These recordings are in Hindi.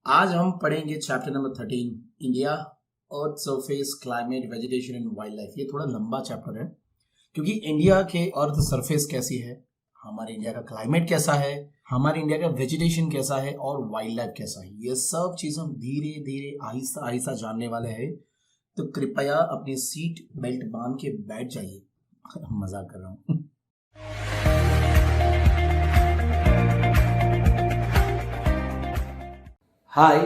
आज हम पढ़ेंगे chapter number 13 India earth surface climate vegetation and wild life. ये थोड़ा लंबा चैप्टर है क्योंकि इंडिया के अर्थ सरफेस कैसी है, हमारे इंडिया का क्लाइमेट कैसा है, हमारे इंडिया का वेजिटेशन कैसा है और वाइल्ड लाइफ कैसा है, ये सब चीज़ हम धीरे धीरे आहिस्ता आहिस्ता जानने वाले हैं। तो कृपया अपनी सीट बेल्ट बांध के बैठ जाइए। मजाक कर रहा हूँ। हाय,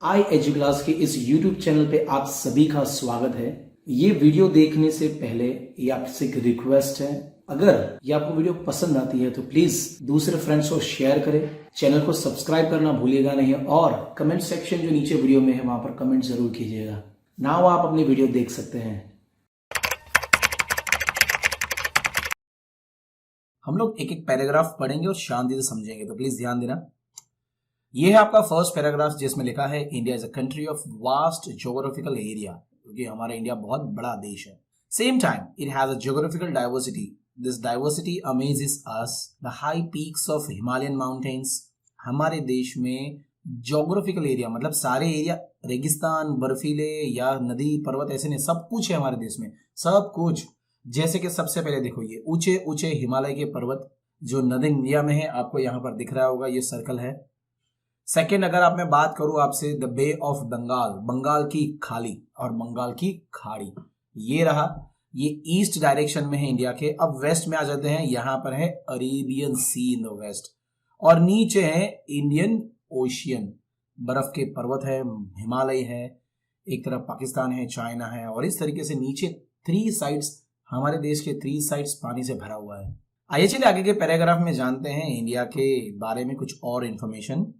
आई एजू क्लास के इस YouTube चैनल पे आप सभी का स्वागत है। ये वीडियो देखने से पहले ये आपसे एक रिक्वेस्ट है, अगर ये आपको वीडियो पसंद आती है तो प्लीज दूसरे फ्रेंड्स को शेयर करें, चैनल को सब्सक्राइब करना भूलिएगा नहीं और कमेंट सेक्शन जो नीचे वीडियो में है वहां पर कमेंट जरूर कीजिएगा। नाउ आप अपनी वीडियो देख सकते हैं। हम लोग एक एक पैराग्राफ पढ़ेंगे और शांति से समझेंगे, तो प्लीज ध्यान देना। ये है आपका फर्स्ट पैराग्राफ जिसमें लिखा है India is a country of vast geographical area, क्योंकि हमारा इंडिया बहुत बड़ा देश है। Same time it has a geographical diversity, this diversity amazes us. The high peaks of Himalayan mountains, हमारे देश में ज्योग्राफिकल एरिया मतलब सारे एरिया, रेगिस्तान, बर्फीले या नदी पर्वत ऐसे नहीं, सब कुछ है हमारे देश में, सब कुछ। जैसे कि सबसे पहले देखो, ये ऊंचे ऊंचे हिमालय के पर्वत जो नॉर्दर्न इंडिया में है, आपको यहाँ पर दिख रहा होगा, ये सर्कल है। सेकेंड, अगर आप मैं बात करूं आपसे, the bay of Bengal, Bengal की खाड़ी और बंगाल की खाड़ी, ये रहा, ये ईस्ट डायरेक्शन में है इंडिया के। अब वेस्ट में आ जाते हैं, यहां पर है Arabian sea in the west और नीचे है इंडियन ओशियन, बर्फ के पर्वत है, हिमालय है, एक तरफ पाकिस्तान है, चाइना है और इस तरीके से नीचे थ्री साइड्स, हमारे देश के थ्री साइड्स पानी से भरा हुआ है। आइए चलिए आगे के पैराग्राफ में जानते हैं इंडिया के बारे में कुछ और इंफॉर्मेशन।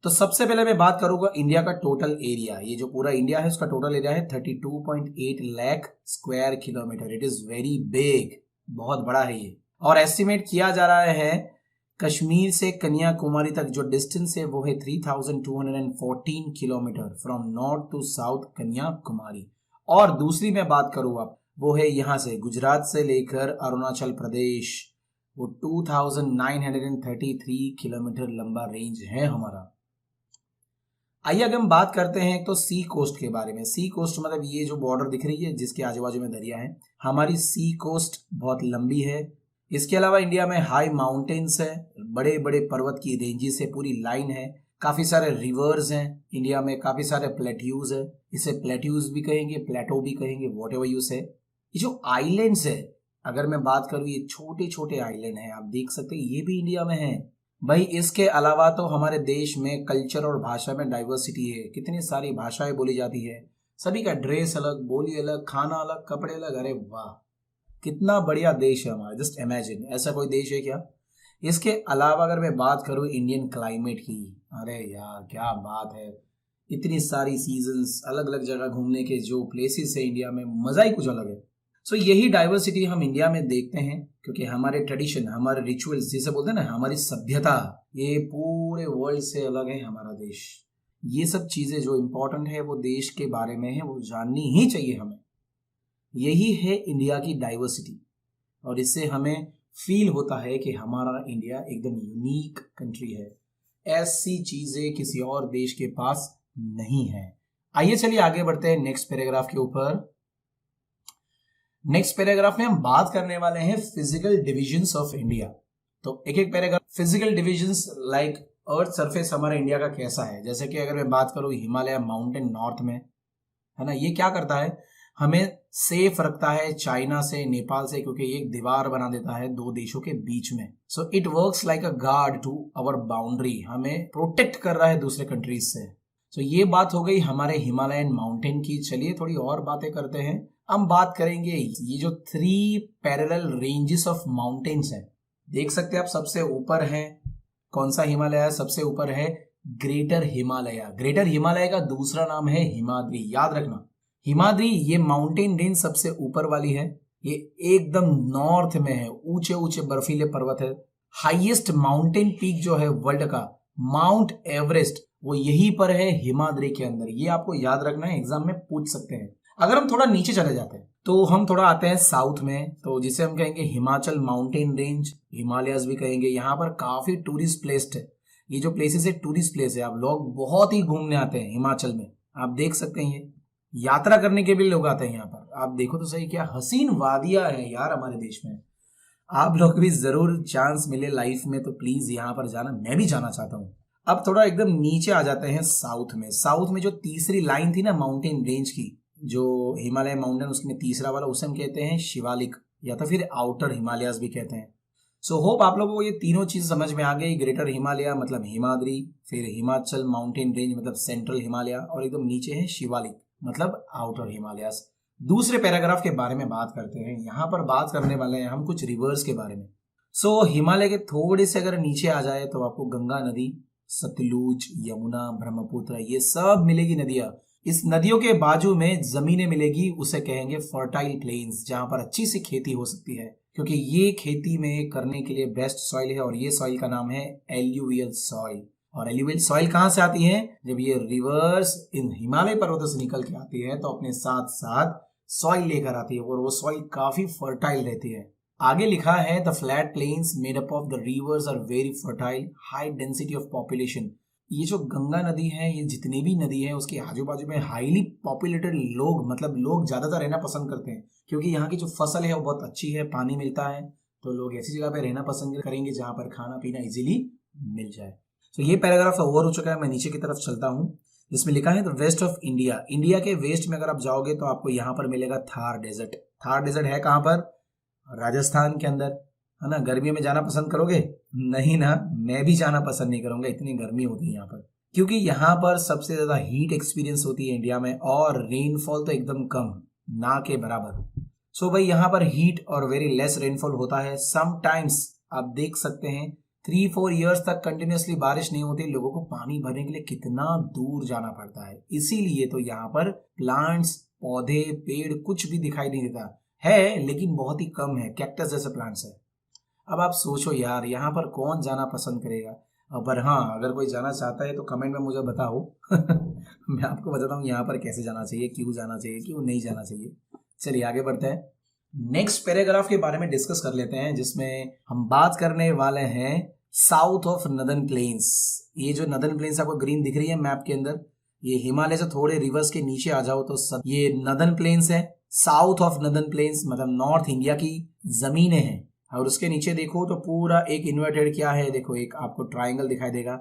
तो सबसे पहले मैं बात करूंगा इंडिया का टोटल एरिया। ये जो पूरा इंडिया है उसका टोटल एरिया है 32.8 lakh square kilometre. It is very big, बहुत बड़ा है ये। और एस्टिमेट किया जा रहा है कश्मीर से कन्याकुमारी तक जो डिस्टेंस है वो है 3214 kilometre from north to south Kanyakumari. और दूसरी मैं बात करूँ अब, वो है यहाँ से गुजरात से लेकर अरुणाचल प्रदेश, वो 2933 किलोमीटर लंबा रेंज है हमारा। आइए अगर हम बात करते हैं तो सी कोस्ट के बारे में। सी कोस्ट मतलब ये जो बॉर्डर दिख रही है जिसके आजू बाजू में दरिया है, हमारी सी कोस्ट बहुत लंबी है। इसके अलावा इंडिया में हाई माउंटेन्स है, बड़े बड़े पर्वत की रेंजेस से पूरी लाइन है, काफी सारे रिवर्स हैं इंडिया में, काफी सारे प्लेट्यूज है, इसे प्लेट्यूज भी कहेंगे, प्लेटो भी कहेंगे, वॉट एवर यू से। ये जो आइलैंड्स है, अगर मैं बात करूं, ये छोटे छोटे आइलैंड हैं, आप देख सकते हैं, ये भी इंडिया में है भाई। इसके अलावा तो हमारे देश में कल्चर और भाषा में डाइवर्सिटी है, कितनी सारी भाषाएं बोली जाती है, सभी का ड्रेस अलग, बोली अलग, खाना अलग, कपड़े अलग। अरे वाह, कितना बढ़िया देश है हमारा, जस्ट इमेजिन, ऐसा कोई देश है क्या। इसके अलावा अगर मैं बात करूं इंडियन क्लाइमेट की, अरे यार क्या बात है, इतनी सारी सीजन्स, अलग अलग जगह घूमने के जो प्लेसेस है इंडिया में, मजा ही कुछ अलग है। सो यही डाइवर्सिटी हम इंडिया में देखते हैं, क्योंकि हमारे ट्रेडिशन, हमारे रिचुअल्स जिसे बोलते हैं ना, हमारी सभ्यता, ये पूरे वर्ल्ड से अलग है हमारा देश। ये सब चीजें जो इम्पोर्टेंट है वो देश के बारे में है, वो जाननी ही चाहिए हमें। यही है इंडिया की डाइवर्सिटी और इससे हमें फील होता है कि हमारा इंडिया एकदम यूनिक कंट्री है, ऐसी चीजें किसी और देश के पास नहीं है। आइए चलिए आगे बढ़ते हैं नेक्स्ट पैराग्राफ के ऊपर। नेक्स्ट पैराग्राफ में हम बात करने वाले हैं फिजिकल डिविजन्स ऑफ इंडिया। तो एक एक paragraph, physical divisions like earth surface हमारे इंडिया का कैसा है। जैसे कि अगर मैं बात करूं हिमालय माउंटेन नॉर्थ में है ना, ये क्या करता है, हमें सेफ रखता है चाइना से, नेपाल से, क्योंकि ये एक दीवार बना देता है दो देशों के बीच में। So it works like a guard to our boundary, हमें प्रोटेक्ट कर रहा है दूसरे कंट्रीज से। सो ये बात हो गई हमारे हिमालयन माउंटेन की। चलिए थोड़ी और बातें करते हैं। हम बात करेंगे ये जो three parallel ranges of mountains है, देख सकते हैं आप, सबसे ऊपर है कौन सा हिमालय है, सबसे ऊपर है ग्रेटर हिमालय। ग्रेटर हिमालय का दूसरा नाम है हिमाद्री, याद रखना। हिमाद्री ये माउंटेन रेंज सबसे ऊपर वाली है, ये एकदम नॉर्थ में है, ऊंचे ऊंचे बर्फीले पर्वत है। हाईएस्ट माउंटेन पीक जो है वर्ल्ड का, माउंट एवरेस्ट, वो यहीं पर है हिमाद्री के अंदर। ये आपको याद रखना है, एग्जाम में पूछ सकते हैं। अगर हम थोड़ा नीचे चले जाते हैं तो हम थोड़ा आते हैं साउथ में, तो जिसे हम कहेंगे हिमाचल माउंटेन रेंज, हिमालयस भी कहेंगे। यहाँ पर काफी टूरिस्ट प्लेस है, ये जो प्लेसेस है टूरिस्ट प्लेस है, आप लोग बहुत ही घूमने आते हैं हिमाचल में, आप देख सकते हैं। ये यात्रा करने के भी लोग आते हैं यहाँ पर। आप देखो तो सही, क्या हसीन वादियां हैं यार हमारे देश में। आप लोग भी जरूर चांस मिले लाइफ में तो प्लीज यहाँ पर जाना, मैं भी जाना चाहता हूँ। अब थोड़ा एकदम नीचे आ जाते हैं साउथ में। साउथ में जो तीसरी लाइन थी ना माउंटेन रेंज की, जो हिमालय माउंटेन उसमें तीसरा वाला, उसे हम कहते हैं शिवालिक या तो फिर आउटर हिमालयाज भी कहते हैं। सो होप आप लोगों को ये तीनों चीज समझ में आ गई। ग्रेटर हिमालय मतलब हिमाद्री, फिर हिमाचल माउंटेन रेंज मतलब सेंट्रल हिमालय, और एकदम नीचे है शिवालिक मतलब आउटर हिमालयाज। दूसरे पैराग्राफ के बारे में बात करते हैं। यहाँ पर बात करने वाले हैं हम कुछ रिवर्स के बारे में। सो हिमालय के थोड़े से अगर नीचे आ जाए तो आपको गंगा नदी, सतलुज, यमुना, ब्रह्मपुत्र, ये सब मिलेगी नदियां। इस नदियों के बाजू में जमीनें मिलेगी, उसे कहेंगे फर्टाइल प्लेन्स, जहां पर अच्छी सी खेती हो सकती है, क्योंकि ये खेती में करने के लिए बेस्ट सॉइल है। और ये सॉइल का नाम है एल्यूवियल सॉइल। और एल्यूवियल सॉइल कहां से आती है? जब ये रिवर्स इन हिमालय पर्वतों से निकल के आती है तो अपने साथ साथ सॉइल लेकर आती है, और वो सॉइल काफी फर्टाइल रहती है। आगे लिखा है the flat plains made up of the rivers are very fertile, high density of population. ये जो गंगा नदी है, ये जितनी भी नदी है उसके आजू बाजू में हाईली पॉपुलेटेड लोग, मतलब लोग ज्यादातर रहना पसंद करते हैं, क्योंकि यहाँ की जो फसल है वो बहुत अच्छी है, पानी मिलता है, तो लोग ऐसी जगह पे रहना पसंद करेंगे जहां पर खाना पीना इजीली मिल जाए। तो ये पैराग्राफ ओवर हो चुका है। मैं नीचे की तरफ चलता हूँ, जिसमें लिखा है the west of India. India के वेस्ट में अगर आप जाओगे तो आपको यहाँ पर मिलेगा थार डेजर्ट। थार डेजर्ट है कहाँ पर? राजस्थान के अंदर, है ना। गर्मियों में जाना पसंद करोगे? नहीं ना, मैं भी जाना पसंद नहीं करूंगा, इतनी गर्मी होती है यहाँ पर, क्योंकि यहाँ पर सबसे ज्यादा हीट एक्सपीरियंस होती है इंडिया में, और रेनफॉल तो एकदम कम, ना के बराबर। सो भाई यहाँ पर हीट और वेरी लेस रेनफॉल होता है। समटाइम्स आप देख सकते हैं 3-4 ईयर्स तक कंटिन्यूसली बारिश नहीं होती, लोगों को पानी भरने के लिए कितना दूर जाना पड़ता है। इसीलिए तो यहाँ पर प्लांट्स, पौधे, पेड़ कुछ भी दिखाई नहीं देता है, लेकिन बहुत ही कम है, कैक्टस जैसे प्लांट्स है। अब आप सोचो यार, यहाँ पर कौन जाना पसंद करेगा? पर हाँ, अगर कोई जाना चाहता है तो कमेंट में मुझे बताओ मैं आपको बताता हूँ यहाँ पर कैसे जाना चाहिए, क्यों जाना चाहिए, क्यों नहीं जाना चाहिए। चलिए आगे बढ़ते हैं। नेक्स्ट पैराग्राफ के बारे में डिस्कस कर लेते हैं, जिसमें हम बात करने वाले हैं साउथ ऑफ नदर्न प्लेन्स। ये जो नदर्न प्लेन्स आपको ग्रीन दिख रही है मैप के अंदर, ये हिमालय से थोड़े रिवर्स के नीचे आ जाओ तो ये नदर्न प्लेन्स है। साउथ ऑफ नदर्न प्लेन्स मतलब नॉर्थ इंडिया की जमीनें हैं, और उसके नीचे देखो तो पूरा एक इन्वर्टेड क्या है, देखो एक आपको ट्राइंगल दिखाई देगा।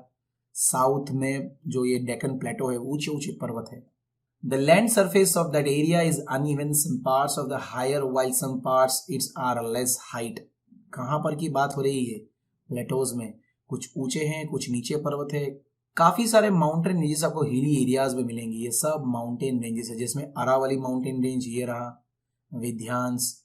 साउथ में जो ये डेक्कन प्लेटो है, ऊंचे ऊंचे पर्वत है। The land surface of that area is uneven, some parts of the higher while some parts its are less height. कहाँ पर की बात हो रही है? प्लेटोज में, कुछ ऊंचे हैं, कुछ नीचे पर्वत है। काफी सारे माउंटेन रेंजेस आपको हिली एरियाज में मिलेंगे। ये सब माउंटेन रेंजेस है, जिसमें अरावली माउंटेन रेंज ये रहा, विध्यांस,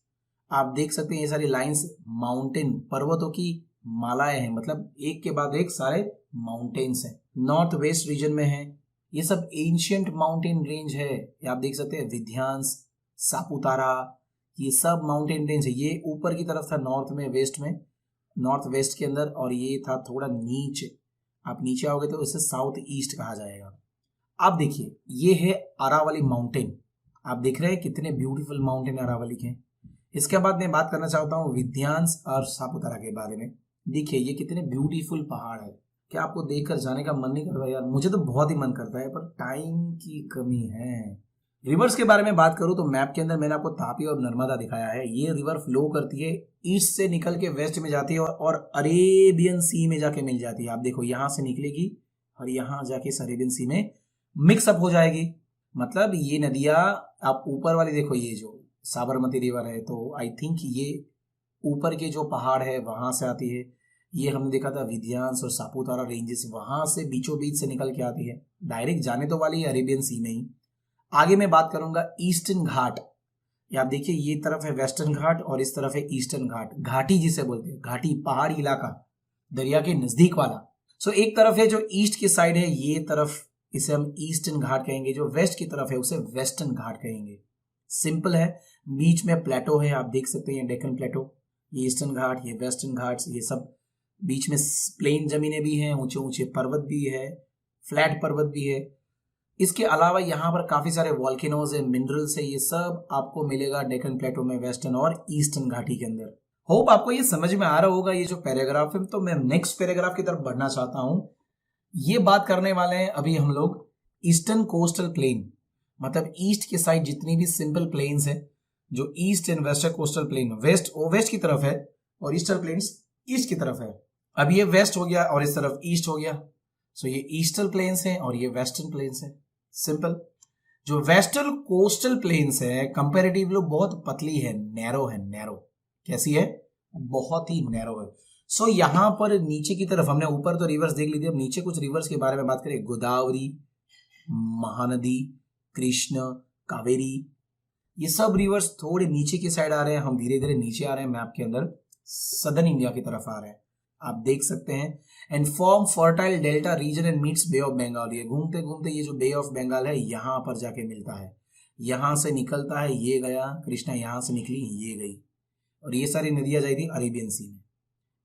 आप देख सकते हैं ये सारी लाइंस माउंटेन पर्वतों की मालाएं हैं, मतलब एक के बाद एक सारे माउंटेन्स हैं। नॉर्थ वेस्ट रीजन में है, ये सब एंशियंट माउंटेन रेंज है। ये आप देख सकते हैं विध्यांस, सापुतारा, ये सब माउंटेन रेंज है। ये ऊपर की तरफ था नॉर्थ में, वेस्ट में, नॉर्थ वेस्ट के अंदर, और ये था थोड़ा नीचे। आप नीचे आओगे तो इसे साउथ ईस्ट कहा जाएगा। आप देखिए ये है अरावली माउंटेन, आप देख रहे हैं कितने ब्यूटीफुल माउंटेन अरावली के। इसके बाद मैं बात करना चाहता हूँ विध्यांस और सापुतारा के बारे में। देखिए ये कितने ब्यूटीफुल पहाड़ है, क्या आपको देखकर जाने का मन नहीं करता यार? मुझे तो बहुत ही मन करता है, पर टाइम की कमी है। रिवर्स के बारे में बात करूं तो मैप के अंदर मैंने आपको तापी और नर्मदा दिखाया है। ये रिवर फ्लो करती है, ईस्ट से निकल के वेस्ट में जाती है और अरेबियन सी में जाके मिल जाती है। आप देखो यहाँ से निकलेगी और यहाँ जाके इस अरेबियन सी में मिक्सअप हो जाएगी। मतलब ये नदियां, आप ऊपर वाली देखो, ये जो साबरमती रिवर है, तो आई थिंक ये ऊपर के जो पहाड़ है वहां से आती है। ये हमने देखा था विध्यांस और सापुतारा रेंजेस, वहां से बीचों बीच से निकल के आती है। डायरेक्ट जाने तो वाली है अरेबियन सी में ही। आगे मैं बात करूंगा ईस्टर्न घाट। ये आप देखिए, ये तरफ है वेस्टर्न घाट और इस तरफ है ईस्टर्न घाट। घाटी जिसे बोलते हैं, घाटी पहाड़ी इलाका, दरिया के नजदीक वाला। सो एक तरफ है जो ईस्ट की साइड है, ये तरफ इसे हम ईस्टर्न घाट कहेंगे। जो वेस्ट की तरफ है उसे वेस्टर्न घाट कहेंगे। सिंपल है, बीच में प्लेटो है, आप देख सकते हैं डेक्कन प्लेटो। ये ईस्टर्न घाट, ये वेस्टर्न घाट्स, ये सब बीच में प्लेन जमीनें भी हैं, ऊंचे ऊंचे पर्वत भी है, फ्लैट पर्वत भी है। इसके अलावा यहाँ पर काफी सारे वॉल्केनोज है, मिनरल्स है, ये सब आपको मिलेगा डेक्कन प्लेटो में, वेस्टर्न और ईस्टर्न घाटी के अंदर। होप आपको ये समझ में आ रहा होगा ये जो पैराग्राफ है। तो मैं नेक्स्ट पैराग्राफ की तरफ बढ़ना चाहता हूँ। ये बात करने वाले हैं अभी हम लोग ईस्टर्न कोस्टल प्लेन, मतलब ईस्ट के साइड जितनी भी सिंपल प्लेन्स है, जो east and western coastal plain, west वो वेस्ट की तरफ है और ईस्टर्न प्लेन्स ईस्ट की तरफ है। अब ये वेस्ट हो गया और इस तरफ ईस्ट हो गया, सो ये ईस्टर्न प्लेन्स है और ये वेस्टर्न प्लेन्स है। सिंपल। जो वेस्टर्न कोस्टल प्लेन्स है कंपेरेटिवली बहुत पतली है, नैरो है, नैरो। कैसी है? बहुत ही नैरो है। सो यहां पर नीचे की तरफ, हमने ऊपर तो रिवर्स देख ली थी, अब नीचे कुछ रिवर्स के बारे में बात करें। गोदावरी, महानदी, कृष्ण, कावेरी, ये सब रिवर्स थोड़े नीचे की साइड आ रहे हैं। हम धीरे धीरे नीचे आ रहे हैं मैप के अंदर, सदर्न इंडिया की तरफ आ रहे हैं, आप देख सकते हैं। And form fertile delta region and meets bay of Bengal. ये घूमते घूमते ये जो बे ऑफ बंगाल है यहां पर जाके मिलता है, यहां से निकलता है, ये गया कृष्णा, यहां से निकली ये गई, और ये सारी नदियां जाएगी अरेबियन सी में।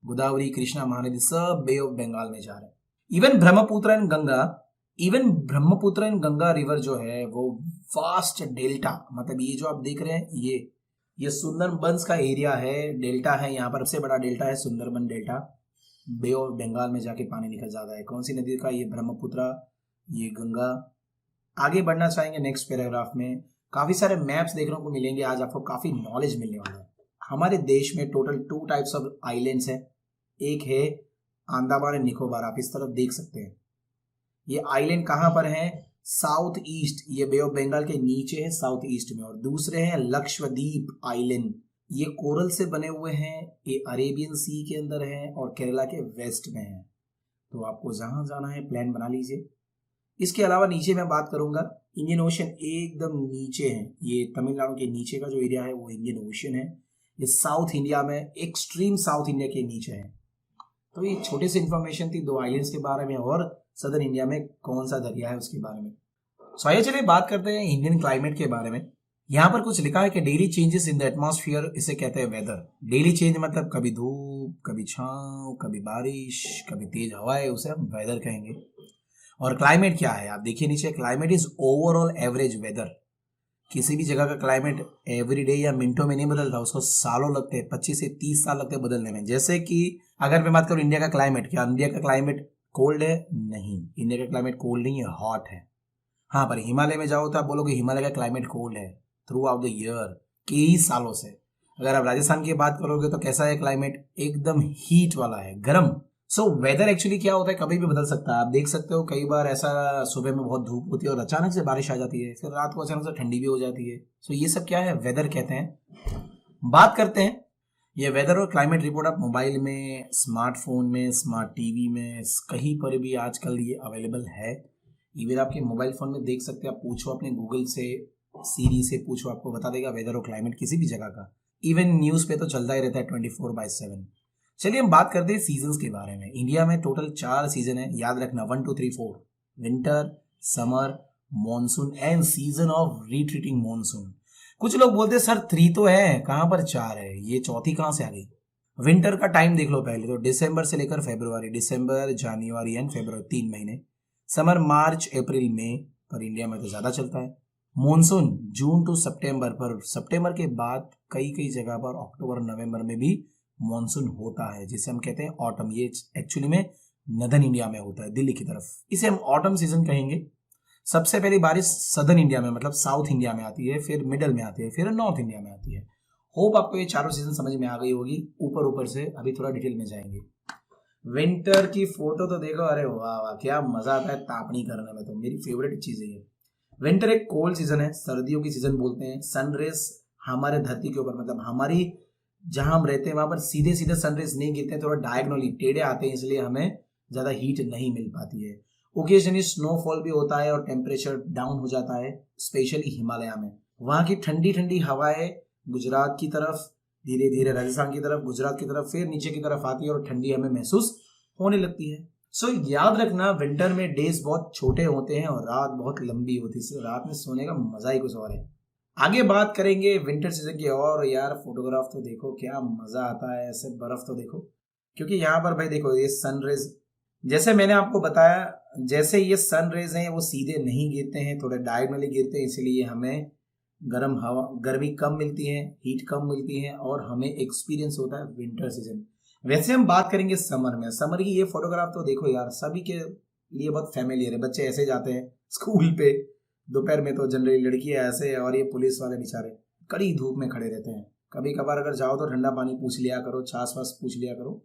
गोदावरी, कृष्णा, महानदी सब बे ऑफ बंगाल में जा रहे हैं। Even Brahmaputra and Ganga river जो है वो वास्ट डेल्टा, मतलब ये जो आप देख रहे हैं ये सुंदरबंस का एरिया है, डेल्टा है यहाँ पर, सबसे बड़ा डेल्टा है Sundarban delta. Bay of Bengal में जाके पानी निकल जाता है। कौन सी नदी का? ये ब्रह्मपुत्र, ये गंगा। आगे बढ़ना चाहेंगे नेक्स्ट पैराग्राफ में, काफी सारे मैप्स देखने को मिलेंगे, आज आपको काफी नॉलेज मिलने वाला है। हमारे देश में टोटल 2 टाइप्स ऑफ आइलैंड्स है। एक है अंडमान एंड निकोबार, आप इस तरफ देख सकते हैं। ये आइलैंड कहां पर है? साउथ ईस्ट, ये बे ऑफ बंगाल के नीचे है साउथ ईस्ट में। और दूसरे हैं लक्षद्वीप आइलैंड, ये कोरल से बने हुए हैं, ये अरेबियन सी के अंदर है और केरला के वेस्ट में है। तो आपको जहां जाना है प्लान बना लीजिए। इसके अलावा नीचे मैं बात करूंगा, इंडियन ओशन एकदम नीचे है, ये तमिलनाडु के नीचे का जो एरिया है वो इंडियन ओशन है। ये साउथ इंडिया में, एक्सट्रीम साउथ इंडिया के नीचे है। तो ये छोटी सी इंफॉर्मेशन थी 2 आइलैंड्स के बारे में और सदर्न इंडिया में कौन सा दरिया है उसके बारे में। सो आइए चलिए बात करते हैं इंडियन क्लाइमेट के बारे में। यहाँ पर कुछ लिखा है कि daily changes in the atmosphere, इसे कहते हैं वेदर। डेली चेंज मतलब कभी धूप, कभी छांव, कभी बारिश, कभी तेज हवाएं, उसे हम वेदर कहेंगे। और क्लाइमेट क्या है? आप देखिए नीचे, climate is overall average weather. किसी भी जगह का क्लाइमेट एवरी डे या मिनटों में नहीं बदलता, उसको सालों लगते हैं, 25 से 30 साल लगते हैं बदलने में। जैसे कि अगर मैं बात करूं इंडिया का क्लाइमेट, क्या इंडिया का क्लाइमेट कोल्ड है? नहीं, इंडिया का क्लाइमेट कोल्ड नहीं है, हॉट है। हाँ, पर हिमालय में जाओ तो आप बोलोगे हिमालय का क्लाइमेट कोल्ड है थ्रू आउट द ईयर, कई सालों से। अगर आप राजस्थान की बात करोगे तो कैसा है क्लाइमेट? एकदम हीट वाला है, गर्म। सो वेदर एक्चुअली क्या होता है, कभी भी बदल सकता है। आप देख सकते हो कई बार ऐसा सुबह में बहुत धूप होती है और अचानक से बारिश आ जाती है, फिर रात को अचानक से ठंडी भी हो जाती है। सो ये सब क्या है? वेदर कहते हैं। बात करते हैं, ये वेदर और क्लाइमेट रिपोर्ट आप मोबाइल में, स्मार्टफोन में, स्मार्ट टीवी में, कहीं पर भी आजकल ये अवेलेबल है। इवन आपके मोबाइल फोन में देख सकते हैं, आप पूछो अपने गूगल से, सीरी से पूछो, आपको बता देगा वेदर और क्लाइमेट किसी भी जगह का। इवन न्यूज़ पे तो चलता ही रहता है 24/7। चलिए हम बात करते हैं सीजन्स के बारे में। इंडिया में टोटल 4 सीजन है, याद रखना, 1 2 3 4। Winter, summer, monsoon and season of retreating monsoon. कुछ लोग बोलते हैं सर 3 तो है, कहां पर 4 है, ये चौथी कहां से आ गई? विंटर का टाइम देख लो पहले तो, दिसंबर से लेकर फरवरी, दिसंबर, जनवरी एंड फरवरी 3 महीने। समर मार्च, अप्रैल, मई, पर इंडिया में तो ज्यादा चलता है। मॉनसून जून टू सितंबर, पर सितंबर के बाद कई कई जगह पर अक्टूबर नवंबर में भी मॉनसून होता है, जिसे हम कहते हैं ऑटम। ये एक्चुअली में नदर्न इंडिया में होता है, दिल्ली की तरफ, इसे हम ऑटम सीजन कहेंगे। सबसे पहली बारिश सदर्न इंडिया में, मतलब साउथ इंडिया में आती है, फिर मिडल में आती है, फिर नॉर्थ इंडिया में आती है। होप आपको ये चारों सीजन समझ में आ गई होगी ऊपर ऊपर से। अभी थोड़ा डिटेल में जाएंगे। विंटर की फोटो तो देखो, अरे वाह वाह, क्या मजा आता है तापनी करने में, तो मेरी फेवरेट चीज है ये। विंटर एक कोल्ड सीजन है, सर्दियों की सीजन बोलते हैं। सनरेज हमारे धरती के ऊपर, मतलब हमारी जहां हम रहते हैं वहां पर सीधे सीधे सनरेज नहीं गिरते हैं, थोड़ा डायगोनली टेढ़े आते हैं, इसलिए हमें ज्यादा हीट नहीं मिल पाती है। ओकेजनली स्नोफॉल भी होता है और टेम्परेचर डाउन हो जाता है, स्पेशली हिमालय में। वहां की ठंडी ठंडी हवाएं गुजरात की तरफ, धीरे धीरे राजस्थान की तरफ, गुजरात की तरफ, फिर नीचे की तरफ आती है और ठंडी हमें महसूस होने लगती है। सो याद रखना, विंटर में डेज बहुत छोटे होते हैं और रात बहुत लंबी होती है, रात में सोने का मजा ही कुछ और है। आगे बात करेंगे विंटर सीजन की, और यार फोटोग्राफ तो देखो क्या मजा आता है, ऐसे बर्फ तो देखो, क्योंकि यहाँ पर भाई देखो ये सनरेज, जैसे मैंने आपको बताया, जैसे ये सन रेज हैं वो सीधे नहीं गिरते हैं, थोड़े डायगोनली गिरते हैं, इसलिए हमें गर्म हवा, गर्मी कम मिलती है, हीट कम मिलती है और हमें एक्सपीरियंस होता है विंटर सीजन। वैसे हम बात करेंगे समर में। समर की ये फोटोग्राफ तो देखो यार, सभी के ये बहुत फैमिलियर है, बच्चे ऐसे जाते हैं स्कूल पे, दोपहर में तो जनरली लड़कियां ऐसे, और ये पुलिस वाले बेचारे कड़ी धूप में खड़े रहते हैं। कभी कभार अगर जाओ तो ठंडा पानी पूछ लिया करो, छाछ वाछ पूछ लिया करो।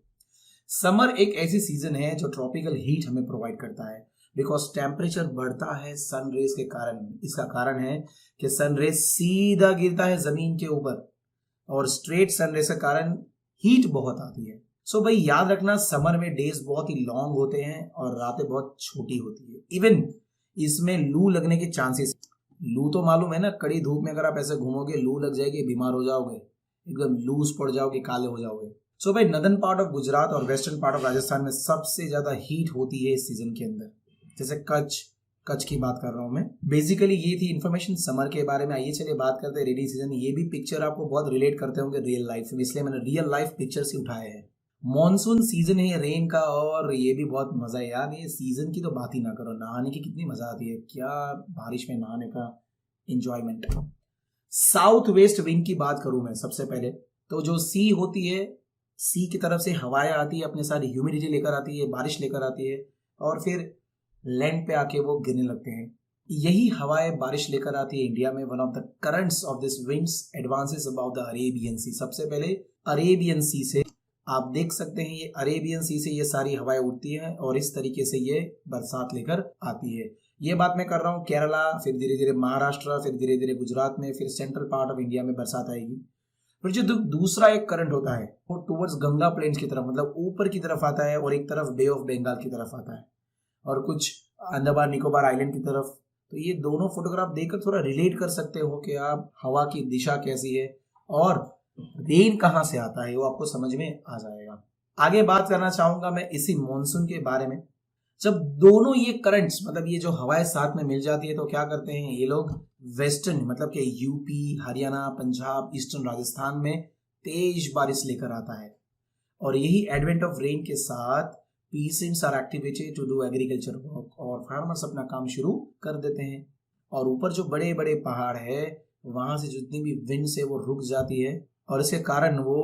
समर एक ऐसी सीजन है जो ट्रॉपिकल हीट हमें प्रोवाइड करता है, बिकॉज टेम्परेचर बढ़ता है सन रेज के कारण। इसका कारण है कि सन रेज सीधा गिरता है जमीन के ऊपर, और स्ट्रेट सन रेज के कारण हीट बहुत आती है। सो भाई याद रखना, समर में डेज बहुत ही लॉन्ग होते हैं और रातें बहुत छोटी होती है। इवन इसमें लू लगने के चांसेस, लू तो मालूम है ना, कड़ी धूप में अगर आप ऐसे घूमोगे लू लग जाएगी, बीमार हो जाओगे, एकदम लूज पड़ जाओगे, काले हो जाओगे। सो भाई नदर्न पार्ट ऑफ गुजरात और वेस्टर्न पार्ट ऑफ राजस्थान में सबसे ज्यादा हीट होती है इस सीजन के अंदर। जैसे कच्छ की बात कर रहा हूं मैं। बेसिकली ये थी इन्फॉर्मेशन समर के बारे में। आइए चलिए बात करते हैं रेनी सीजन। ये भी पिक्चर आपको बहुत रिलेट करते होंगे रियल लाइफ में, इसलिए मैंने रियल लाइफ पिक्चर से उठाए हैं। मॉनसून सीजन है रेन का, और ये भी बहुत मजा है यार। ये सीजन की तो बात ही ना करो, नहाने की कितनी मजा आती है, क्या बारिश में नहाने का एंजॉयमेंट। साउथ वेस्ट विंड की बात करूं मैं सबसे पहले, तो जो सी होती है, सी की तरफ से हवाएं आती है, अपने सारी ह्यूमिडिटी लेकर आती है, बारिश लेकर आती है, और फिर लैंड पे आके वो गिरने लगते हैं। यही हवाएं बारिश लेकर आती है इंडिया में। One of the currents of this winds advances about the Arabian sea. सबसे पहले अरेबियन सी से आप देख सकते हैं, ये अरेबियन सी से ये सारी हवाएं उड़ती हैं और इस तरीके से ये बरसात लेकर आती है। ये बात मैं कर रहा हूँ केरला, फिर धीरे धीरे महाराष्ट्र, फिर धीरे धीरे गुजरात में, फिर सेंट्रल पार्ट ऑफ इंडिया में बरसात आएगी। फिर जो दूसरा एक करंट होता है वो टुवर्ड्स गंगा प्लेन्स की तरफ, मतलब ऊपर की तरफ आता है, और एक तरफ बे ऑफ बंगाल की तरफ आता है, और कुछ अंडमान निकोबार आइलैंड की तरफ। तो ये दोनों फोटोग्राफ देखकर थोड़ा रिलेट कर सकते हो कि आप हवा की दिशा कैसी है और रेन कहाँ से आता है, वो आपको समझ में आ जाएगा। आगे बात करना चाहूंगा मैं इसी मॉनसून के बारे में। जब दोनों ये करंट्स, मतलब ये जो हवाएं साथ में मिल जाती है, तो क्या करते हैं ये लोग, वेस्टर्न मतलब कि यूपी, हरियाणा, पंजाब, ईस्टर्न राजस्थान में तेज बारिश लेकर आता है। और यही एडवेंट ऑफ रेन के साथ peasants are activated to do agriculture work, और फार्मर्स अपना काम शुरू कर देते हैं। और ऊपर जो बड़े बड़े पहाड़ है, वहां से जितनी भी विंड है वो रुक जाती है, और इसके कारण वो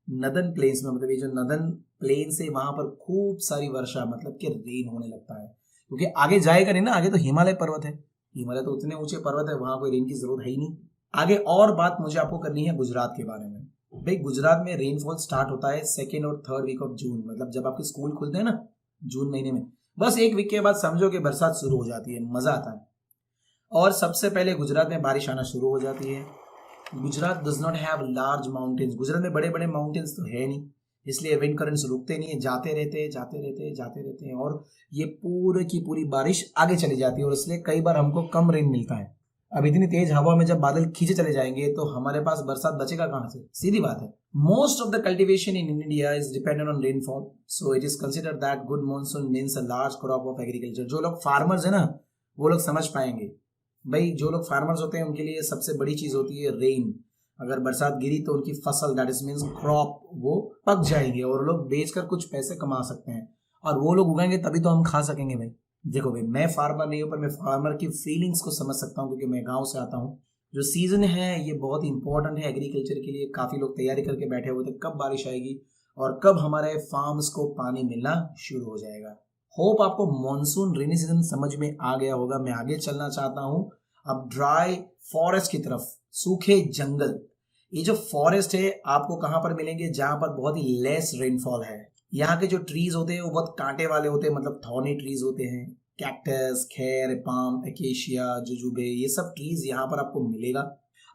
नदर्न प्लेन्स में, मतलब ये जो नदर्न प्लेन से, वहां पर खूब सारी वर्षा, मतलब कि रेन होने लगता है। क्योंकि आगे जाएगा नहीं ना, आगे तो हिमालय पर्वत है, हिमालय तो उतने ऊंचे पर्वत है, वहां कोई रेन की जरूरत है ही नहीं। आगे और बात मुझे आपको करनी है गुजरात के बारे में। भाई गुजरात में रेनफॉल स्टार्ट होता है 2nd और 3rd वीक ऑफ जून, मतलब जब आपके स्कूल खुलते हैं ना जून महीने में, बस 1 वीक के बाद समझो कि बरसात शुरू हो जाती है, मजा आता है। और सबसे पहले गुजरात में बारिश आना शुरू हो जाती है। Gujarat does not have large mountains, Gujarat में बड़े बड़े माउंटेन्स तो है नहीं, इसलिए विंड करंट्स रुकते नहीं है, जाते रहते हैं, और ये पूरे की पूरी बारिश आगे चली जाती है, और इसलिए कई बार हमको कम रेन मिलता है। अब इतनी तेज हवा में जब बादल खींचे चले जाएंगे तो हमारे पास बरसात बचेगा कहां से, सीधी बात है। Most of the cultivation in India is dependent on rainfall, so it is considered that good monsoon means a large crop of agriculture. जो लोग फार्मर्स है ना वो लोग समझ पाएंगे। भाई जो लोग फार्मर्स होते हैं उनके लिए सबसे बड़ी चीज होती है रेन। अगर बरसात गिरी तो उनकी फसल, दैट इज मीन्स क्रॉप, वो पक जाएगी और लोग बेचकर कुछ पैसे कमा सकते हैं, और वो लोग उगाएंगे तभी तो हम खा सकेंगे। भाई देखो भाई, मैं फार्मर नहीं हूं पर मैं फार्मर की फीलिंग्स को समझ सकता हूं, क्योंकि मैं गांव से आता हूं। जो सीजन है ये बहुत इंपॉर्टेंट है एग्रीकल्चर के लिए। काफी लोग तैयारी करके बैठे हुए थे कब बारिश आएगी और कब हमारे फार्म्स को पानी मिलना शुरू हो जाएगा। होप आपको मॉनसून रेनी सीजन समझ में आ गया होगा। मैं आगे चलना चाहता हूं अब ड्राई फॉरेस्ट की तरफ, सूखे जंगल। ये जो फॉरेस्ट है आपको कहां पर मिलेंगे, जहां पर बहुत ही लेस रेनफॉल है। यहाँ के जो ट्रीज होते हैं वो बहुत कांटे वाले होते हैं, मतलब थॉर्नी ट्रीज होते हैं। कैक्टस, खैर, पाम, एकेशिया, जुजुबे, ये सब ट्रीज यहाँ पर आपको मिलेगा।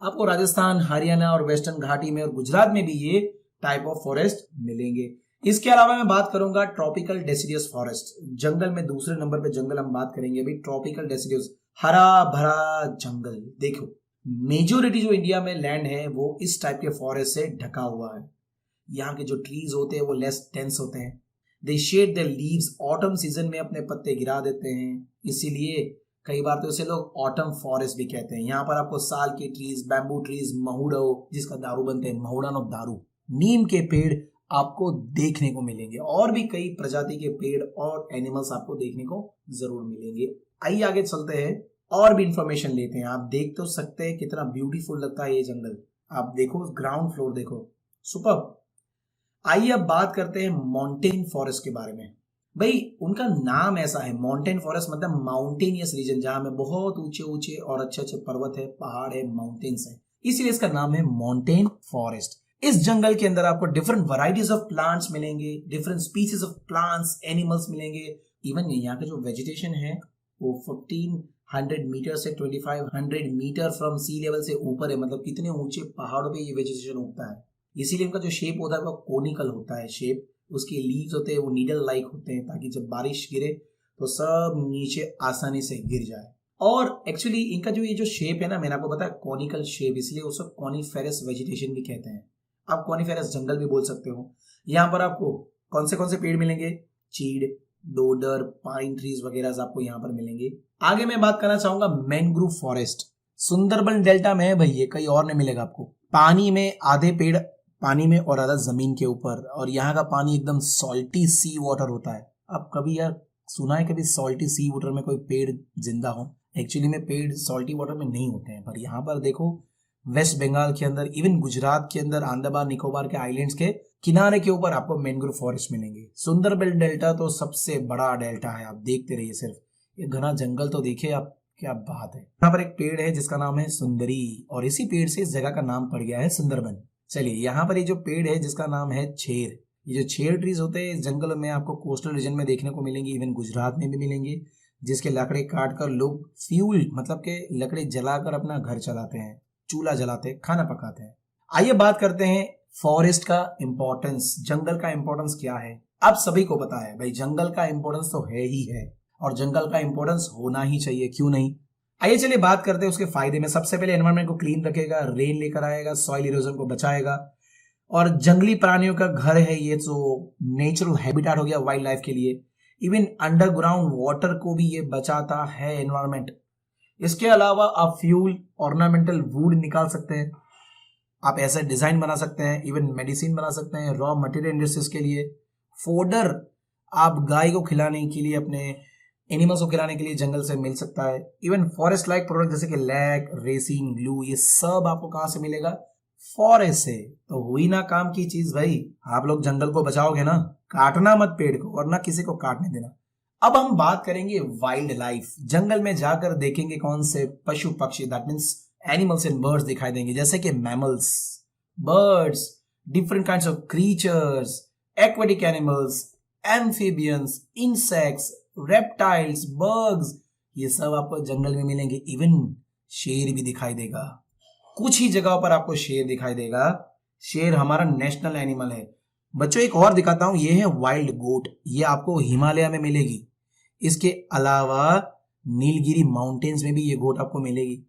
आपको राजस्थान, हरियाणा और वेस्टर्न घाटी में और गुजरात में भी ये टाइप ऑफ फॉरेस्ट मिलेंगे। इसके अलावा मैं बात करूंगा ट्रॉपिकल डेसिडियस फॉरेस्ट। जंगल में दूसरे नंबर पे जंगल हम बात करेंगे अभी, ट्रॉपिकल डेसिडियस, हरा भरा जंगल। देखो मेजोरिटी जो इंडिया में लैंड है वो इस टाइप के फॉरेस्ट से ढका हुआ है। यहाँ के जो ट्रीज होते हैं वो लेस डेंस होते हैं। They shed their leaves, autumn season में अपने पत्ते गिरा देते हैं, इसीलिए कई बार तो इसे लोग ऑटम फॉरेस्ट भी कहते हैं। यहाँ पर आपको साल के ट्रीज, बैम्बू ट्रीज, महुड़ो जिसका दारू बनते हैं, महुड़ानो दारू, नीम के पेड़ आपको देखने को मिलेंगे, और भी कई प्रजाति के पेड़ और एनिमल्स आपको देखने को जरूर मिलेंगे। आइए आगे चलते हैं और भी इंफॉर्मेशन लेते हैं। आप देख तो सकते हैं कितना ब्यूटीफुल लगता है ये जंगल। आप देखो ग्राउंड फ्लोर देखो, सुपर्ब। आइए अब बात करते हैं माउंटेन फॉरेस्ट के बारे में। भाई उनका नाम ऐसा है माउंटेन फॉरेस्ट, मतलब माउंटेनियस रीजन जहां में बहुत ऊंचे ऊंचे और अच्छे अच्छे पर्वत है, पहाड़ है, माउंटेन्स है, इसीलिए इसका नाम है माउंटेन फॉरेस्ट। इस जंगल के अंदर आपको डिफरेंट वैरायटीज ऑफ प्लांट्स मिलेंगे, different species of plants, animals मिलेंगे। इवन यहाँ का जो वेजिटेशन है वो 1400 मीटर से 2500 मीटर फ्रॉम सी लेवल से ऊपर है, मतलब कितने ऊंचे पहाड़ों पे ये वेजिटेशन उगता है। इसीलिए उनका जो शेप होता है वो कोनिकल होता है शेप, उसके लीव्स होते हैं वो नीडल लाइक होते हैं, ताकि जब बारिश गिरे तो सब नीचे आसानी से गिर जाए। और एक्चुअली इनका जो ये जो शेप है ना, मैंने आपको बताया कॉनिकल शेप, इसलिए उसको कॉनिफेरस वेजिटेशन भी कहते हैं। आप कॉनिफेरस जंगल भी बोल सकते हो। यहाँ पर आपको कौन से पेड़ मिलेंगे? चीड़, डोडर, पाइन ट्रीज वगैरह आपको यहाँ पर मिलेंगे। आगे मैं बात करना चाहूंगा मैंग्रोव फॉरेस्ट। सुंदरबन डेल्टा में है भाई, ये कहीं और नहीं मिलेगा आपको। पानी में आधे पेड़ पानी में और आधा जमीन के ऊपर, और यहाँ का पानी एकदम सॉल्टी सी वाटर होता है। अब कभी यार सुना है कभी सॉल्टी सी वाटर में कोई पेड़ जिंदा हो? एक्चुअली में पेड़ सॉल्टी वाटर में नहीं होते हैं, पर यहाँ पर देखो वेस्ट बंगाल के अंदर, इवन गुजरात के अंदर, अंडमान निकोबार के आइलैंड्स के किनारे के ऊपर आपको मैंग्रोव फॉरेस्ट मिलेंगे। सुंदरबन डेल्टा तो सबसे बड़ा डेल्टा है, आप देखते रहिए सिर्फ, ये घना जंगल तो देखिए आप, क्या बात है। यहाँ पर एक पेड़ है जिसका नाम है सुंदरी, और इसी पेड़ से इस जगह का नाम पड़ गया है सुंदरबन। चलिए यहाँ पर ये जो पेड़ है जिसका नाम है छेर, ये जो छेर ट्रीज होते हैं इस जंगल में आपको कोस्टल रीजन में देखने को मिलेंगे, इवन गुजरात में भी मिलेंगे, जिसके लकड़ी काट कर लोग फ्यूल मतलब के लकड़ी जलाकर अपना घर चलाते हैं, चूल्हा जलाते हैं, खाना पकाते हैं। आइए बात करते हैं फॉरेस्ट का इंपॉर्टेंस, जंगल का इंपॉर्टेंस क्या है। आप सभी को पता है भाई जंगल का इंपॉर्टेंस तो है ही है, और जंगल का इंपॉर्टेंस होना ही चाहिए, क्यों नहीं। आइए चलिए बात करते हैं उसके फायदे में। सबसे पहले एनवायरनमेंट को क्लीन रखेगा, रेन लेकर आएगा, सॉइल इरोजन को बचाएगा, और जंगली प्राणियों का घर है ये, तो नेचुरल हैबिटेट हो गया वाइल्ड लाइफ के लिए। इवन अंडरग्राउंड वाटर को भी ये बचाता है एनवायरनमेंट। इसके अलावा आप फ्यूल, ऑर्नामेंटल वुड निकाल सकते हैं, आप ऐसा डिजाइन बना सकते हैं, इवन मेडिसिन बना सकते हैं, रॉ मटेरियल इंडस्ट्रीज के लिए, फोडर आप गाय को खिलाने के लिए, अपने एनिमल्स को खिलाने के लिए जंगल से मिल सकता है। इवन फॉरेस्ट लाइक प्रोडक्ट जैसे कि लैक, रेसिन, ग्लू, ये सब आपको कहां से मिलेगा? फॉरेस्ट से। तो हुई ना काम की चीज भाई, आप लोग जंगल को बचाओगे ना, काटना मत पेड़ को, और ना किसी को काटने देना। अब हम बात करेंगे वाइल्ड लाइफ। जंगल में जाकर देखेंगे कौन से पशु पक्षी, that means animals and birds दिखाई देंगे, जैसे कि mammals, birds, different kinds of creatures, aquatic animals, amphibians, insects, reptiles, birds, ये सब आपको जंगल में मिलेंगे। इवन शेर भी दिखाई देगा, कुछ ही जगहों पर आपको शेर दिखाई देगा। शेर हमारा नेशनल एनिमल है। बच्चों एक और दिखाता हूं, ये है वाइल्ड गोट, ये आपको हिमालय में मिलेगी। इसके अलावा नीलगिरी माउंटेन्स में भी ये गोट आपको मिलेगी।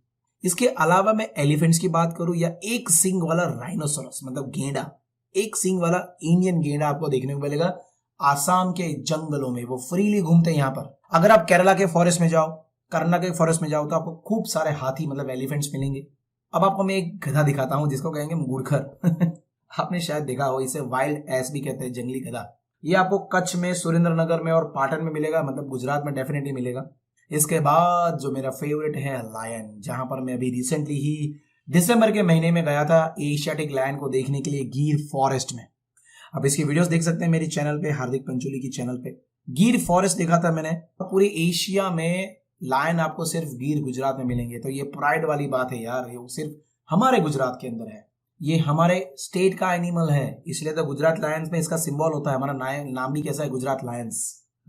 इसके अलावा मैं एलिफेंट्स की बात करूं, या एक सींग वाला राइनोसोरस मतलब गेंडा, एक सींग वाला इंडियन गेंडा आपको देखने को मिलेगा आसाम के जंगलों में, वो फ्रीली घूमते हैं यहाँ पर। अगर आप केरला के फॉरेस्ट में जाओ, कर्नाटक के फॉरेस्ट में जाओ, तो आपको खूब सारे हाथी मतलब एलिफेंट्स मिलेंगे। अब आपको मैं एक गधा दिखाता हूं जिसको कहेंगे मुगुरखर आपने शायद देखा हो, इसे वाइल्ड एस भी कहते हैं, जंगली गधा। ये आपको कच्छ में, सुरेंद्रनगर में और पाटन में मिलेगा, मतलब गुजरात में डेफिनेटली मिलेगा। इसके बाद जो मेरा फेवरेट है लायन, जहां पर मैं अभी रिसेंटली ही दिसंबर के महीने में गया था एशियाटिक लायन को देखने के लिए गिर फॉरेस्ट में। अब इसकी वीडियोस देख सकते हैं मेरी चैनल पे, हार्दिक पंचोली की चैनल पे। गिर फॉरेस्ट देखा था मैंने। पूरे एशिया में लायन आपको सिर्फ गिर गुजरात में मिलेंगे, तो ये प्राइड वाली बात है यार, ये सिर्फ हमारे गुजरात के अंदर है, ये हमारे स्टेट का एनिमल है, इसलिए तो गुजरात लायंस में इसका सिंबल होता है। हमारा नाम भी कैसा है? गुजरात लायंस।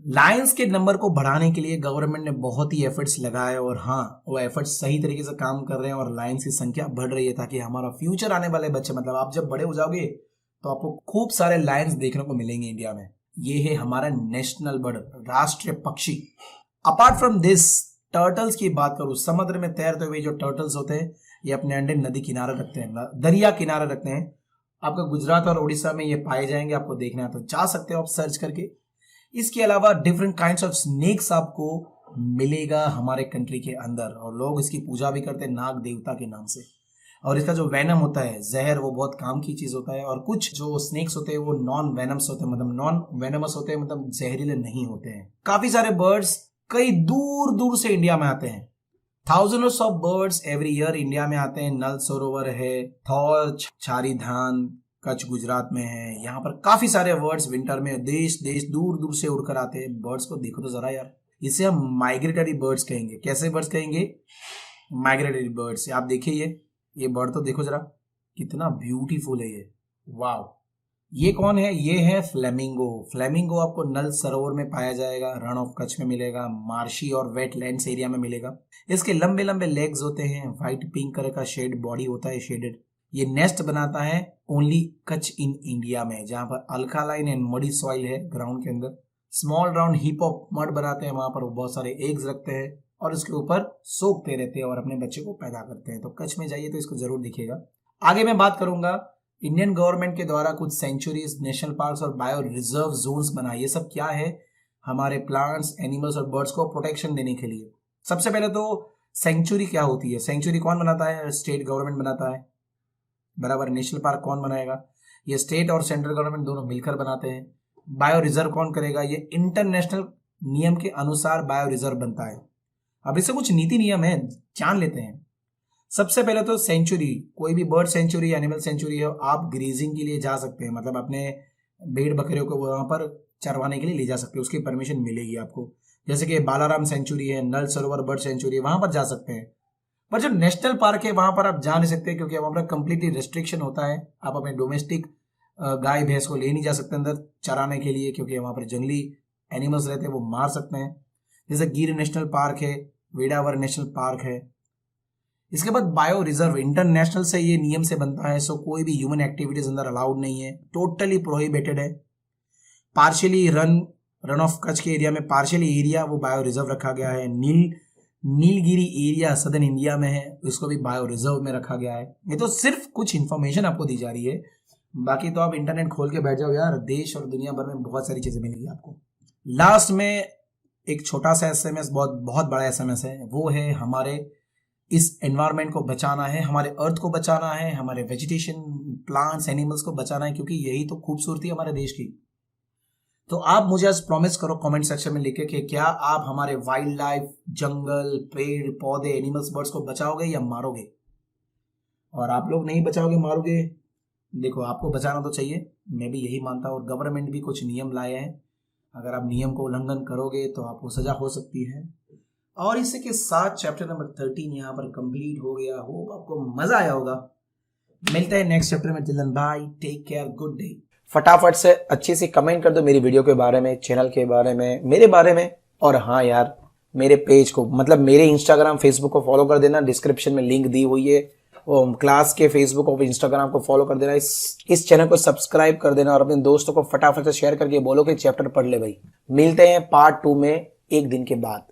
लायंस के नंबर को बढ़ाने के लिए गवर्नमेंट ने बहुत ही एफर्ट्स लगाए, और हाँ वो एफर्ट्स सही तरीके से काम कर रहे हैं, और लायंस की संख्या बढ़ रही है, ताकि हमारा फ्यूचर आने वाले बच्चे, मतलब आप जब बड़े हो जाओगे तो आपको खूब सारे लायंस देखने को मिलेंगे इंडिया में। ये है हमारा नेशनल बर्ड, राष्ट्रीय पक्षी। अपार्ट फ्रॉम दिस, टर्टल्स की बात करूं, समुद्र में तैरते हुए जो टर्टल्स होते हैं, ये अपने अंडे नदी किनारे रखते हैं, दरिया किनारे रखते हैं। आपका गुजरात और उड़ीसा में ये पाए जाएंगे, आपको देखना है तो जा सकते हो आप सर्च करके। इसके अलावा डिफरेंट काइंड्स ऑफ स्नेक्स आपको मिलेगा हमारे कंट्री के अंदर, और लोग इसकी पूजा भी करते हैं नाग देवता के नाम से। और इसका जो वेनम होता है, जहर, वो बहुत काम की चीज होता है। और कुछ जो स्नेक्स होते हैं वो नॉन वेनम्स होते हैं, मतलब नॉन वेनमस होते हैं, मतलब जहरीले नहीं होते हैं। काफी सारे बर्ड्स कई दूर दूर से इंडिया में आते हैं। Thousands of birds every year India में आते हैं। नल सरोवर है, थौर, छारी धान, कच्छ गुजरात में है। यहाँ पर काफी सारे बर्ड्स विंटर में देश देश दूर दूर से उड़कर आते हैं। बर्ड्स को देखो तो जरा यार, इसे हम माइग्रेटरी बर्ड्स कहेंगे। कैसे बर्ड्स कहेंगे? Migratory birds. आप देखिए ये बर्ड तो देखो जरा, कितना ब्यूटीफुल है ये, वाह। ये कौन है? ये है फ्लेमिंगो। फ्लेमिंगो आपको नल सरोवर में पाया जाएगा, रण ऑफ कच्छ में मिलेगा, मार्शी और वेटलैंड्स एरिया में मिलेगा। इसके लंबे लंबे लेग्स होते हैं, व्हाइट पिंक कलर का शेड बॉडी होता है, शेडेड। ये नेस्ट बनाता है ओनली कच्छ इन इंडिया में, जहां पर अल्कालाइन एंड मडी सॉइल है ग्राउंड के अंदर। Small round heap of mud बनाते हैं, वहां पर वो बहुत सारे एग्स रखते हैं और उसके ऊपर सोखते रहते हैं और अपने बच्चे को पैदा करते हैं। तो कच्छ में जाइए तो इसको जरूर दिखेगा। आगे मैं बात करूंगा इंडियन गवर्नमेंट के द्वारा कुछ सेंचुरीज, नेशनल पार्क्स और बायो रिजर्व जोन्स बनाए। ये सब क्या है? हमारे प्लांट्स, एनिमल्स और बर्ड्स को प्रोटेक्शन देने के लिए। सबसे पहले तो सेंचुरी क्या होती है? सेंचुरी कौन बनाता है? स्टेट गवर्नमेंट बनाता है, बराबर। नेशनल पार्क कौन बनाएगा? ये स्टेट और सेंट्रल गवर्नमेंट दोनों मिलकर बनाते हैं। बायो रिजर्व कौन करेगा? ये इंटरनेशनल नियम के अनुसार बायो रिजर्व बनता है। अब इससे कुछ नीति नियम है, जान लेते हैं। सबसे पहले तो सेंचुरी, कोई भी बर्ड सेंचुरी, एनिमल सेंचुरी हो, आप ग्रेजिंग के लिए जा सकते हैं, मतलब अपने भेड़ बकरियों को वहां पर चरवाने के लिए ले जा सकते हैं, उसकी परमिशन मिलेगी आपको। जैसे कि बालाराम सेंचुरी है, नल सरोवर बर्ड सेंचुरी है, वहां पर जा सकते हैं। पर जो नेशनल पार्क है वहां पर आप जा नहीं सकते, क्योंकि वहां पर कंप्लीटली रेस्ट्रिक्शन होता है। आप अपने डोमेस्टिक गाय भैंस को ले नहीं जा सकते अंदर चराने के लिए, क्योंकि वहां पर जंगली एनिमल्स रहते हैं, वो मार सकते हैं। जैसे गिर नेशनल पार्क है, वेडावर नेशनल पार्क है। इसके बाद बायो रिजर्व, इंटरनेशनल से ये नियम से बनता है, सो कोई भी ह्यूमन एक्टिविटीज अंदर अलाउड नहीं है, टोटली प्रोहिबिटेड है। पार्शियली रन ऑफ कच्छ के एरिया में पार्शियली एरिया वो बायो रिजर्व रखा गया है। नीलगिरी एरिया सदर्न इंडिया में है, इसको भी बायो रिजर्व में रखा गया है। ये तो सिर्फ कुछ इंफॉर्मेशन आपको दी जा रही है, बाकी तो आप इंटरनेट खोल के बैठ जाओ यार, देश और दुनिया भर में बहुत सारी चीजें मिलेंगी आपको। लास्ट में एक छोटा सा एसएमएस, बहुत बड़ा एसएमएस है, वो है हमारे इस एनवायरनमेंट को बचाना है, हमारे अर्थ को बचाना है, हमारे वेजिटेशन, प्लांट्स, एनिमल्स को बचाना है, क्योंकि यही तो खूबसूरती है हमारे देश की। तो आप मुझे आज प्रॉमिस करो कमेंट सेक्शन में लिखे कि क्या आप हमारे वाइल्ड लाइफ, जंगल, पेड़ पौधे, एनिमल्स, बर्ड्स को बचाओगे या मारोगे। और आप लोग नहीं बचाओगे, मारोगे, देखो आपको बचाना तो चाहिए, मैं भी यही मानता हूँ। और गवर्नमेंट भी कुछ नियम लाए हैं, अगर आप नियम को उल्लंघन करोगे तो आपको सजा हो सकती है। और इसी के साथ चैप्टर नंबर 13 यहाँ पर कंप्लीट हो गया। होप आपको मजा आया होगा। मिलते हैं नेक्स्ट चैप्टर में। Till then bye, take care, good day. फटाफट से अच्छी सी कमेंट कर दो मेरी वीडियो के बारे में, चैनल के बारे में, मेरे बारे में। और हाँ यार, मेरे पेज को, मतलब मेरे इंस्टाग्राम, फेसबुक को फॉलो कर देना, डिस्क्रिप्शन में लिंक दी हुई है। वो क्लास के फेसबुक और इंस्टाग्राम को फॉलो कर देना, इस चैनल को सब्सक्राइब कर देना और अपने दोस्तों को फटाफट से शेयर करके बोलो कि चैप्टर पढ़ ले भाई। मिलते हैं पार्ट 2 में एक दिन के बाद।